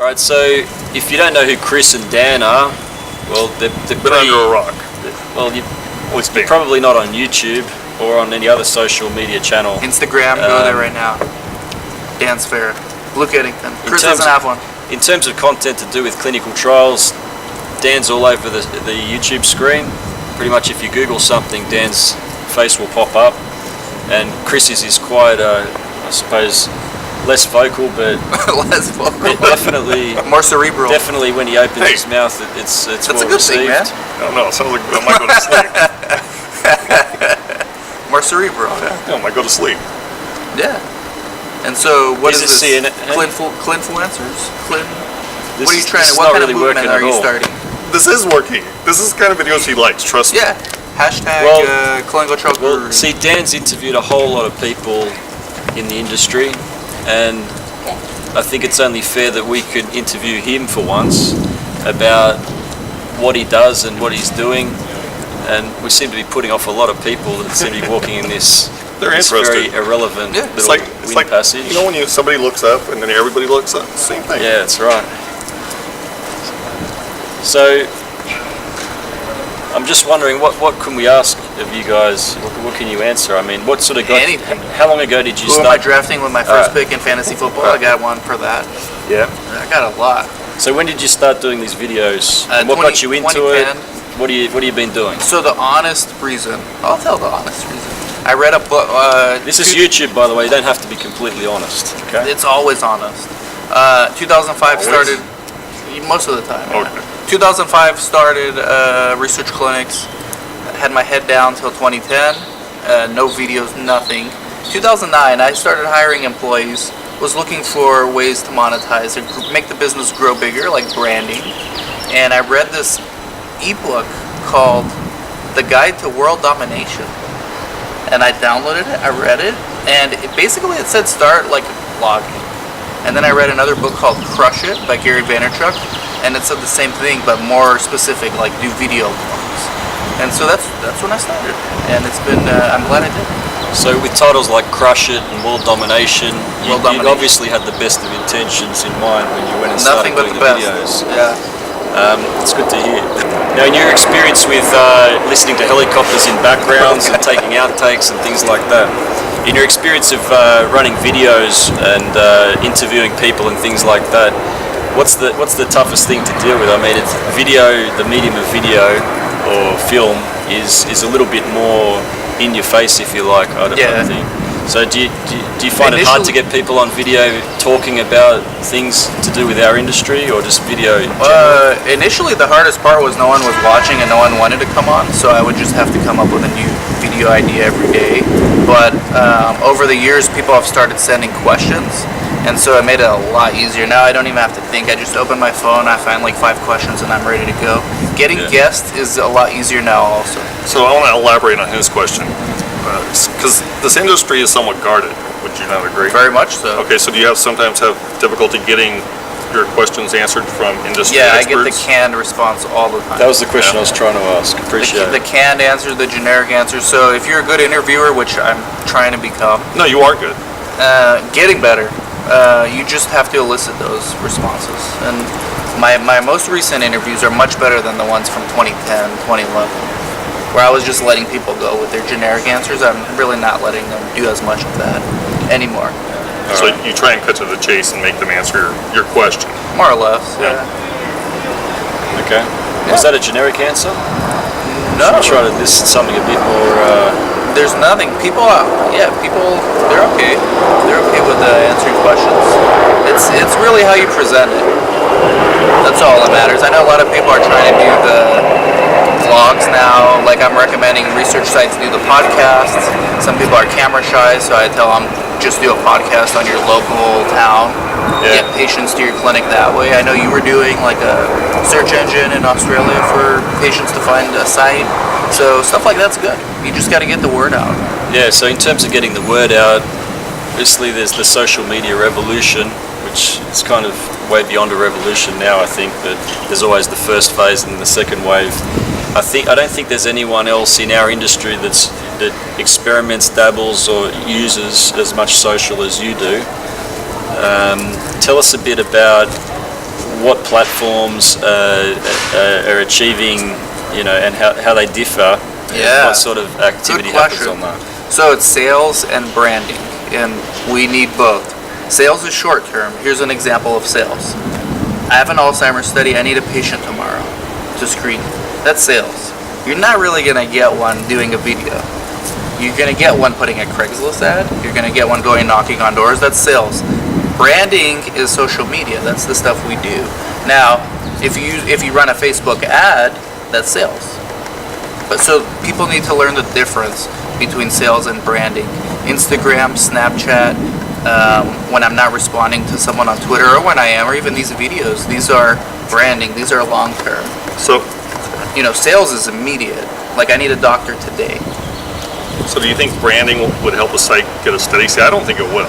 Alright, so if you don't know who Chris and Dan are, well, they're Been under a rock. Well, you're probably not on YouTube or on any other social media channel. Instagram, go there right now. Dan's Fair. Luke Eddington. Chris doesn't have one. In terms of content to do with clinical trials, Dan's all over the YouTube screen. Pretty much if you Google something, Dan's face will pop up. And Chris's is quite, I suppose, less vocal, but less vocal. Definitely more cerebral. Definitely, when he opens his mouth, it's that's well a good received. thing, man. I don't know. It sounds like I might go to sleep. More cerebral. Yeah, I might go to sleep. Yeah. And so, what is this? Clinfluencers? What are you trying to? What kind of movement are you starting? This is working. This is the kind of videos he likes. Trust me. Yeah. Hashtag clinical trial guru. Well, see, Dan's interviewed a whole lot of people in the industry, and I think it's only fair that we could interview him for once about what he does and what he's doing. And we seem to be putting off a lot of people that seem to be walking in this, They're this interested. very irrelevant little It's wind like passage. You know when somebody looks up and then everybody looks up? Same thing. Yeah, that's right. So, I'm just wondering, what can we ask of you guys? What can you answer? I mean, what sort of got... Anything. How long ago did you Who start? am I drafting with my first pick in fantasy football? I got one for that. Yeah. I got a lot. So when did you start doing these videos? What got you into it? What have you been doing? So the honest reason, I'll tell the honest reason. I read a book. This is YouTube, by the way. You don't have to be completely honest. Okay. It's always honest. 2005 started most of the time. Okay. 2005 started research clinics. Had my head down till 2010. No videos, nothing. 2009, I started hiring employees. Was looking for ways to monetize and make the business grow bigger, like branding. And I read this ebook called The Guide to World Domination. And I downloaded it, I read it, and it said start like blogging. And then I read another book called Crush It by Gary Vaynerchuk, and it said the same thing but more specific, like do video blogs. And so that's when I started, and it's been I'm glad I did. So with titles like Crush It and World Domination, you obviously had the best of intentions in mind when you went and started doing the videos. Yeah. It's good to hear. Now, in your experience with listening to helicopters in backgrounds and taking outtakes and things like that, in your experience of running videos and interviewing people and things like that, what's the toughest thing to deal with? I mean, it's video. The medium of video or film is a little bit more in your face, if you like. I think. So do you find it hard to get people on video talking about things to do with our industry, or just video? Initially, the hardest part was no one was watching and no one wanted to come on, so I would just have to come up with a new video idea every day. But over the years, people have started sending questions, and so it made it a lot easier. Now I don't even have to think. I just open my phone, I find like 5 questions, and I'm ready to go. Getting guests is a lot easier now also. So I want to elaborate on his question. Because this industry is somewhat guarded, would you not agree? Very much so. Okay, so do you sometimes have difficulty getting your questions answered from industry experts? I get the canned response all the time. That was the question I was trying to ask. Appreciate it. The canned answers, the generic answers. So if you're a good interviewer, which I'm trying to become. No, you are good. Getting better. You just have to elicit those responses. And my most recent interviews are much better than the ones from 2010, 2011. Where I was just letting people go with their generic answers. I'm really not letting them do as much of that anymore. So you try and cut to the chase and make them answer your question. More or less, yeah. Okay. Yeah. Was that a generic answer? No. Should we try to list something a bit more... There's nothing. People, they're okay. They're okay with answering questions. It's really how you present it. That's all that matters. I know a lot of people are trying to do the vlogs now. Like I'm recommending research sites do the podcasts. Some people are camera shy, so I tell them just do a podcast on your local town. Get patients to your clinic that way. I know you were doing like a search engine in Australia for patients to find a site. So stuff like that's good. You just got to get the word out. Yeah, so in terms of getting the word out, obviously there's the social media revolution, which is kind of way beyond a revolution now, I think, but there's always the first phase and then the second wave. I don't think there's anyone else in our industry that experiments, dabbles, or uses as much social as you do. Tell us a bit about what platforms are achieving, and how they differ. Yeah. What sort of activity Good happens question. on that? So it's sales and branding, and we need both. Sales is short term. Here's an example of sales. I have an Alzheimer's study. I need a patient tomorrow to screen. That's sales. You're not really going to get one doing a video. You're going to get one putting a Craigslist ad. You're going to get one going knocking on doors. That's sales. Branding is social media. That's the stuff we do. Now, if you run a Facebook ad, that's sales. But so people need to learn the difference between sales and branding. Instagram, Snapchat, when I'm not responding to someone on Twitter, or when I am, or even these videos, these are branding. These are long term. So, Sales is immediate. Like, I need a doctor today. so do you think branding would help a site get a study? See, I don't think it will.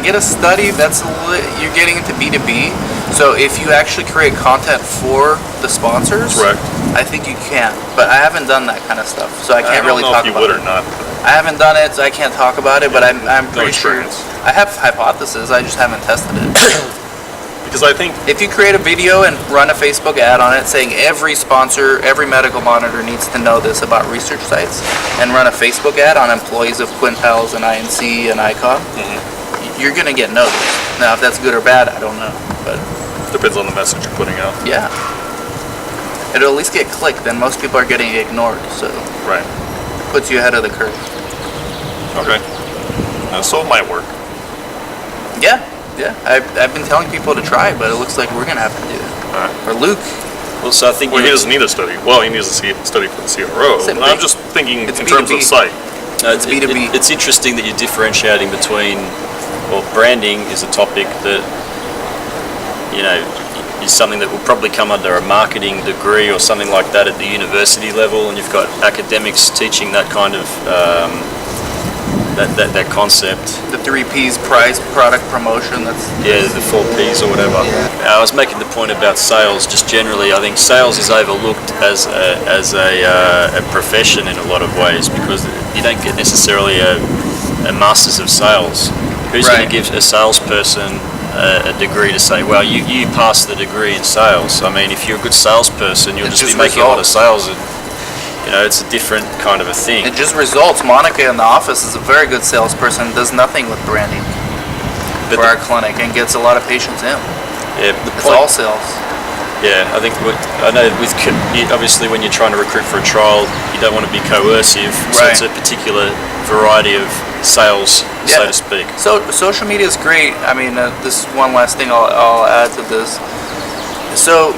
Get a study. You're getting into B2B. So if you actually create content for the sponsors, Correct. I think you can. But I haven't done that kind of stuff, so I can't really talk I don't know if you about would it. or not. I haven't done it, so I can't talk about it. But I'm No pretty sure. experience. I have hypotheses. I just haven't tested it. Because I think If you create a video and run a Facebook ad on it saying every sponsor, every medical monitor needs to know this about research sites, and run a Facebook ad on employees of Quintiles and INC and ICON, you're going to get noticed. Now, if that's good or bad, I don't know. But depends on the message you're putting out. yeah. It'll at least get clicked, and most people are getting ignored, so Right. it puts you ahead of the curve. Okay. So it might work. Yeah. I've been telling people to try, but it looks like we're going to have to do it. All right. Or Luke. Well, so I think Well, he doesn't need a study. Well, he needs a study for the CRO. Same I'm thing. just thinking It's in terms of B2B. site. It's B2B. It's interesting that you're differentiating between, well, branding is a topic that, is something that will probably come under a marketing degree or something like that at the university level, and you've got academics teaching that kind of that concept. The 3 Ps, price, product, promotion, that's... Yeah, the 4 Ps or whatever. Yeah. I was making the point about sales just generally. I think sales is overlooked as a profession in a lot of ways, because you don't get necessarily a masters of sales. Who's going Right. to give a salesperson a degree to say, well, you passed the degree in sales? I mean, if you're a good salesperson, you'll It's just be just making a lot of results. sales. And, it's a different kind of a thing. It just results. Monica in the office is a very good salesperson, does nothing with branding But for our clinic, and gets a lot of patients in. yeah, the It's point, all sales. Yeah, I think I know obviously when you're trying to recruit for a trial, you don't want to be coercive. So Right. it's a particular variety of sales, so Yeah. to speak. So social media is great. I mean, this one last thing I'll add to this. So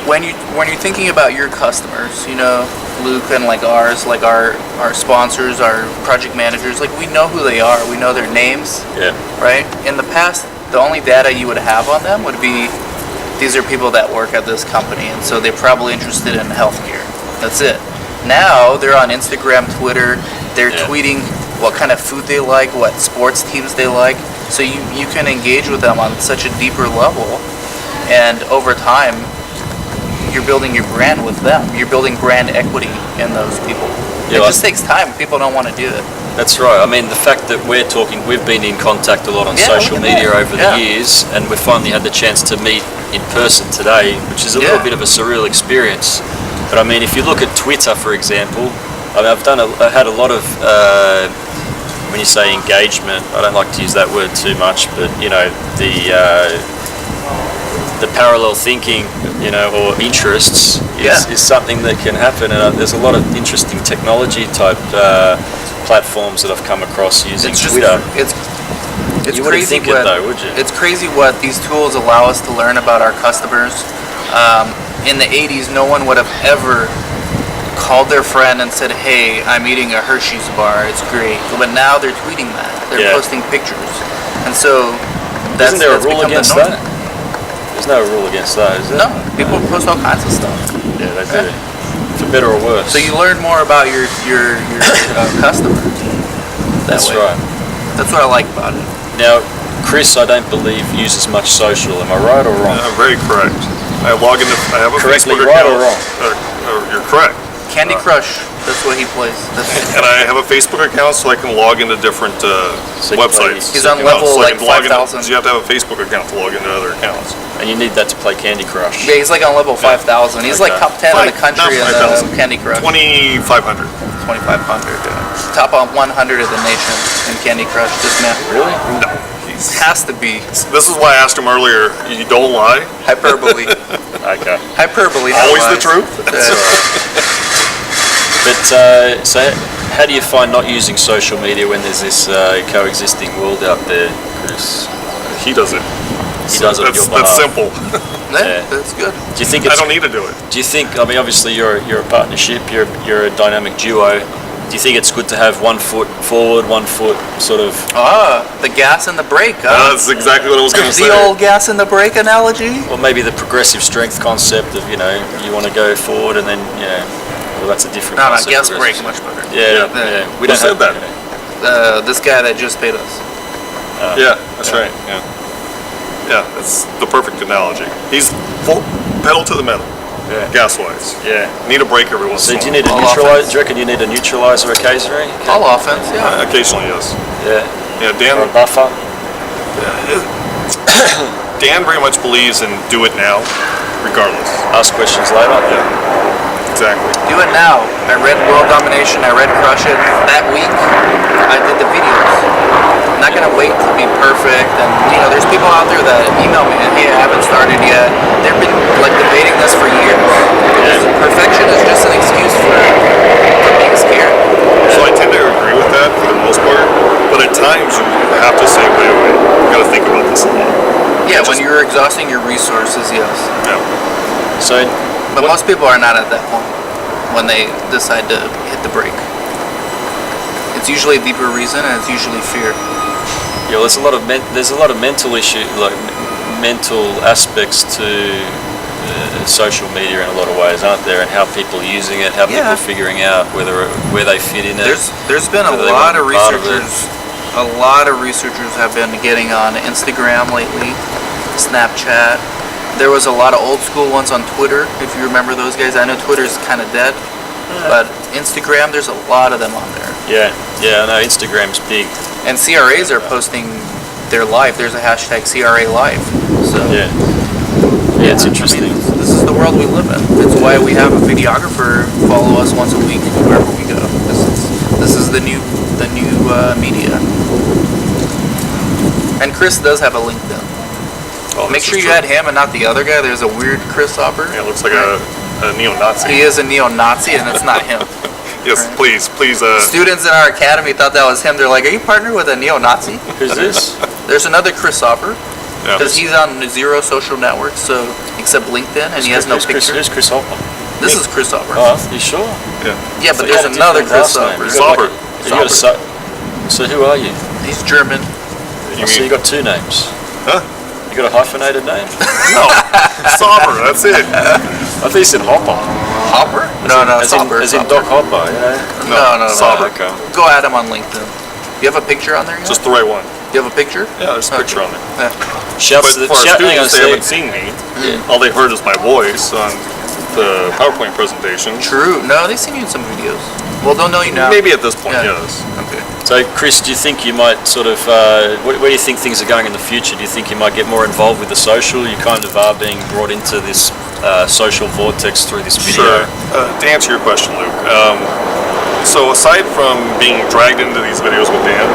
when you're thinking about your customers, Luke and like ours, like our sponsors, our project managers, like we know who they are. We know their names, Yeah, right? In the past, the only data you would have on them would be these are people that work at this company, and so they're probably interested in healthcare. That's it. Now they're on Instagram, Twitter. They're Yeah. tweeting what kind of food they like, what sports teams they like. So you can engage with them on such a deeper level, and over time, you're building your brand with them. You're building brand equity in those people. Yeah, It just takes time. People don't want to do it. that's right. I mean, the fact that we've been in contact a lot on Yeah, social look at media that. over Yeah. the years, and we've finally had the chance to meet in person today, which is a little Yeah. bit of a surreal experience. But I mean, if you look at Twitter, for example, I mean, I've had a lot of, when you say engagement, I don't like to use that word too much, but the parallel thinking, or interests is something that can happen. And there's a lot of interesting technology type platforms that I've come across using It's just Twitter. it's You wouldn't crazy think it what though, would you? it's crazy what these tools allow us to learn about our customers. In the 80s, no one would have ever called their friend and said, "Hey, I'm eating a Hershey's bar. It's great." But now they're tweeting that. They're Yeah. posting pictures, and so that's Isn't there a that's rule become the against norm. that? There's no rule against that, is there? No, people post all kinds of stuff. Yeah, they do. For better or worse. So you learn more about your customer. That That's way. right. That's what I like about it. Now, Chris, I don't believe uses much social. Am I right or wrong? Very correct. I log into. I have a Correctly Facebook right account. or wrong? You're correct. Candy Crush. That's what he plays. And I have a Facebook account so I can log into different websites. He's on level so I like can log into- 5,000. So you have to have a Facebook account to log into other accounts. And you need that to play Candy Crush. Yeah, he's like on level 5,000. He's like Okay. top 10 in the country in Not 5,000. Candy Crush. 2,500. 2,500. Top on 100 of the nation in Candy Crush. This man Really? No. has to be This is why I asked him earlier, you don't lie? hyperbole. Okay. Hyperbole. not Always the lies. truth? But so how do you find not using social media when there's this coexisting world out there, Chris? He does it. He does it on your That's behalf. simple. Yeah, that's good. Do you think I it's? don't need to do it. Do you think? I mean, obviously you're a partnership. You're a dynamic duo. Do you think it's good to have 1 foot forward, 1 foot sort of? The gas and the brake. That's exactly what I was going to say. The old gas and the brake analogy. Or maybe the progressive strength concept of, you want to go forward and then, well, that's a different No, concept. gas brake progressive. much better. Yeah. We Who don't said have that? This guy that just paid us. Yeah, that's right. Yeah. Yeah, that's the perfect analogy. He's full pedal to the metal, Yeah. gas-wise. Yeah. Need a break every once So in a do you while. need a All neutralizer? offense. Do you reckon you need a neutralizer occasionally? All offense, yeah. Occasionally, yes. Yeah. Yeah, Or a Dan. buffer? Dan very much believes in do it now, regardless. Ask questions later? Yeah, exactly. Do it now. I read World Domination. I read Crush It. That week, I did the videos. I'm not gonna wait to be perfect. And there's people out there that email me, hey, I haven't started yet. They've been like debating this for years. Perfection is just an excuse for being scared. So I tend to agree with that for the most part, but at times you have to say, wait, you got to think about this a lot. Yeah, when you're exhausting your resources, yes. Yeah. So, But most people are not at that point when they decide to hit the brake. It's usually a deeper reason, and it's usually fear. there's a lot of mental issue, like mental aspects to social media in a lot of ways, aren't there? And how people are using it, how people Yeah. are figuring out where they fit in it. There's been a whether they lot wanna of be part of it. researchers. A lot of researchers have been getting on Instagram lately, Snapchat. There was a lot of old school ones on Twitter, if you remember those guys. I know Twitter's kind of dead, but Instagram, there's a lot of them on there. Yeah, I know Instagram's big. And CRAs are posting their life. There's a hashtag CRA live. So Yeah, it's interesting. I mean, this is the world we live in. It's why we have a videographer follow us once a week wherever we go. This is the new media. And Chris does have a LinkedIn. Oh, Make this sure is you true. add him and not the other guy. There's a weird Chris Hopper. Yeah, it looks like a neo-Nazi. He is a neo-Nazi, and it's not him. Yes, Right. please. Students in our academy thought that was him. They're like, "Are you partnered with a neo-Nazi?" Who's this? There's another Chris Hopper. Yeah. Because he's on zero social networks, so except LinkedIn, and he has no Who's Chris, picture. who's Chris Hopper? This is Chris Hopper. Oh, you sure? Yeah, but You there's got a another different Chris last name. Hopper. You got Sauber. you got a so who are you? He's German. You So you mean, got two names. huh? You got a hyphenated name? No, Sauber, that's it. I thought you said Hopper. Hopper? No, As in Doc Hopper, No. Sauber. Okay. Go at him on LinkedIn. You have a picture on there yet? Just the right one. You have a picture? Yeah, there's a picture on there. Yeah. Shouts But to the for our shout, hang on a students, they sec. haven't seen me. All they heard is my voice on the PowerPoint presentation. True. No, they've seen you in some videos. Well, they'll know you now. Maybe at this point, Yeah. yes. Okay. So, Chris, do you think you might sort of, where do you think things are going in the future? Do you think you might get more involved with the social? You kind of are being brought into this social vortex through this video. Sure. To answer your question, Luke, so aside from being dragged into these videos with Dan,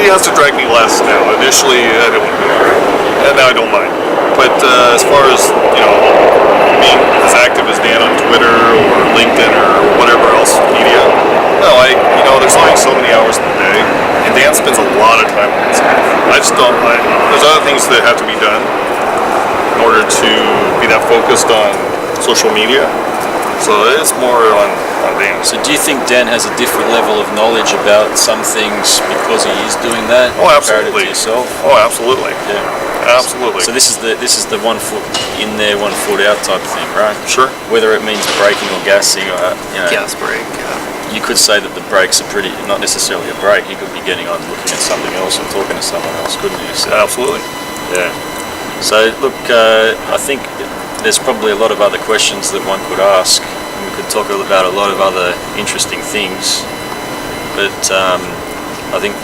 he has to drag me less now. Initially, I didn't want to do it, and now I don't mind. But as far as, being as active as Dan on Twitter or LinkedIn or whatever else media, no, there's only so many hours in the day, and Dan spends a lot of time on this. I just don't, there's other things that have to be done in order to be that focused on social media. So it's more on Dan. So, do you think Dan has a different level of knowledge about some things because he is doing that? Oh, comparative absolutely. To yourself? Oh, absolutely. Yeah. Absolutely. So this is the 1 foot in there, 1 foot out type thing, right? Sure. Whether it means braking or gassing, or Gas brake. you could say that the brakes are pretty, not necessarily a brake. He could be getting on, looking at something else, and talking to someone else, couldn't he? So, Absolutely. yeah. So look, I think there's probably a lot of other questions that one could ask and we could talk about a lot of other interesting things. But I think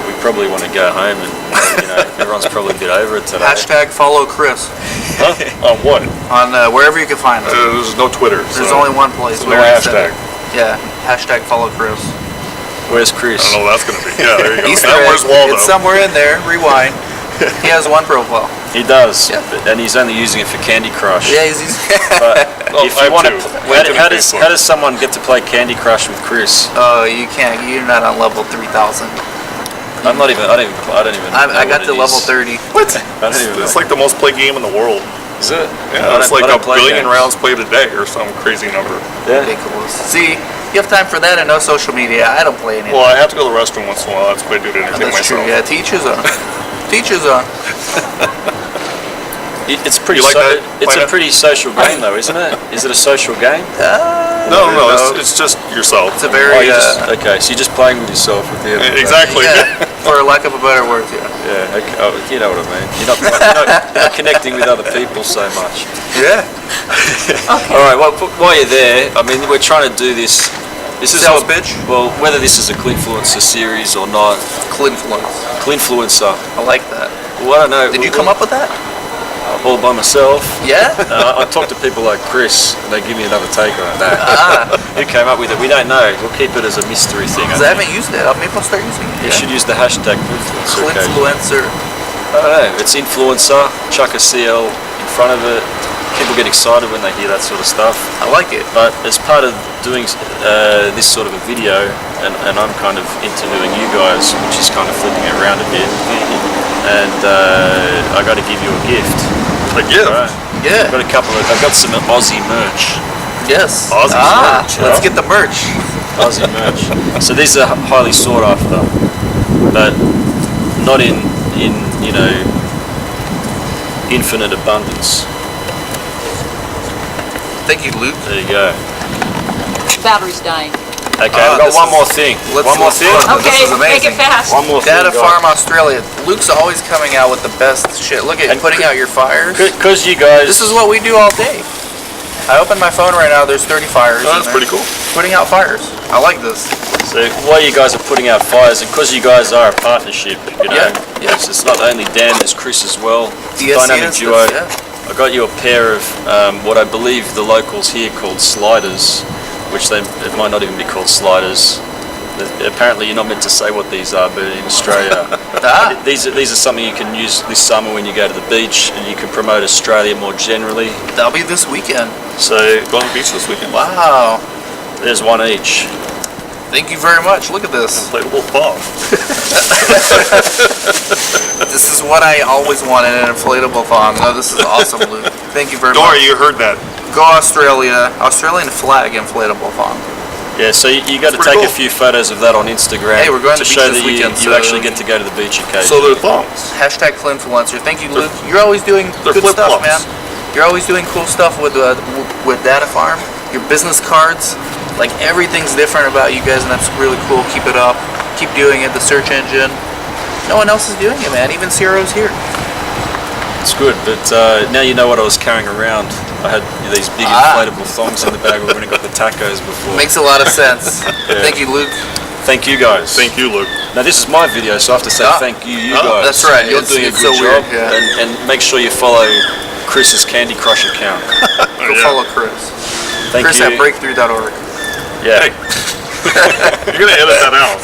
we probably want to go home, and everyone's probably a bit over it today. Hashtag follow Chris Huh? On what? on wherever you can find him. There's no Twitter. There's so only one place. no where he said hashtag. it. Yeah, hashtag follow Chris. Where's Chris? I don't know what that's going to be. Yeah, there you go. Easter And egg. where's Waldo? It's somewhere in there. Rewind. He has one profile. He does, Yeah. and he's only using it for Candy Crush. Yeah, he's But Oh, if I you have want to, two. LinkedIn and Facebook. how does someone get to play Candy Crush with Chris? Oh, you can't. You're not on level 3,000. I'm not even. I don't even. I know got what to it level is. 30. What? I don't even It's know. like the most played game in the world. Is it? Yeah, I it's don't- like I a don't play billion games. rounds played a day or some crazy number. Yeah. Ridiculous. See, you have time for that and no social media. I don't play any. Well, I have to go to the restroom once in a while. That's what I do to entertain That's true. myself. Yeah, teachers on. Teachers on. It's pretty. You like that, It's a Lena? pretty social game, though, isn't it? Is it a social game? No, it's just yourself. It's a very Okay, so you're just playing with yourself with the. Exactly. yeah, for lack of a better word, yeah. Yeah. Okay. Oh, you know what I mean. You're not connecting with other people so much. Yeah. All right. Well, while you're there, I mean, we're trying to do this. This is Sales our- pitch? Well, whether this is a Clinfluencer series or not, Clinfluence. Clinfluencer. I like that. Well, I don't know. Did you come up with that? all by myself? Yeah. I talk to people like Chris, and they give me another take on it. No. Ah. Who came up with it? We don't know. We'll keep it as a mystery thing. Because I haven't used it. Maybe I'll start using it. You should use the hashtag Clinfluencer. Clinfluencer. I don't know. It's influencer. Chuck a CL in front of it. People get excited when they hear that sort of stuff. I like it. But as part of doing this sort of a video, and I'm kind of interviewing you guys, which is kind of flipping it around a bit, and I got to give you a gift. A gift? Right. Yeah. I've got some Aussie merch. Yes. Aussie merch, Let's yeah. get the merch. Aussie merch. So these are highly sought after, but not in infinite abundance. Thank you, Luke. There you go. Battery's dying. Okay, Ah, I've got this one is- more thing. let's- One more let's thing. look. This Okay, is make amazing. it fast. One more thing. Data guys. Farm Australia. Luke's always coming out with the best shit. Look at And putting out your fires. Because you guys. This is what we do all day. I open my phone right now. There's 30 fires. Oh, in that's there. pretty cool. Putting out fires. I like this. So while you guys are putting out fires, and because you guys are a partnership, Yeah, yeah. it's not only Dan, there's Chris as well. Yes, Dynamic yes, duo. yeah. I got you a pair of what I believe the locals here called sliders, which it might not even be called sliders. Apparently you're not meant to say what these are, but in Australia, Ah. these are something you can use this summer when you go to the beach, and you can promote Australia more generally. That'll be this weekend. So Go on the beach this weekend. Wow. there's one each. Thank you very much. Look at this. Inflatable thong. This is what I always wanted, an inflatable thong. No, this is awesome, Luke. Thank you very Dora, much. you heard that. Go Australia. Australian flag inflatable thong. Yeah, so you got to That's take pretty a few photos of that on Instagram Hey, we're going to to the show beach that this weekend, you so- actually get to go to the beach occasionally. So they're thongs. Hashtag Clinfluencer. Thank you, Luke. You're always doing They're good stuff, flip-flops. man. You're always doing cool stuff with Data Farm. Your business cards, like everything's different about you guys, and that's really cool. Keep it up. Keep doing it. The search engine. No one else is doing it, man. Even Ciro's here. It's good, but now you know what I was carrying around. I had these big Ah. inflatable thongs in the bag when I got the tacos before. Makes a lot of sense. Yeah. Thank you, Luke. Thank you guys. Thank you, Luke. Now this is my video, so I have to say Ah. thank you, Ah, guys. that's right. You're It's- doing it's a good so job, weird, yeah. and make sure you follow Chris's Candy Crush account. Go Yeah. follow Chris. Thank Chris you. at breakthrough.org. Yeah. Hey. You're going to edit that out.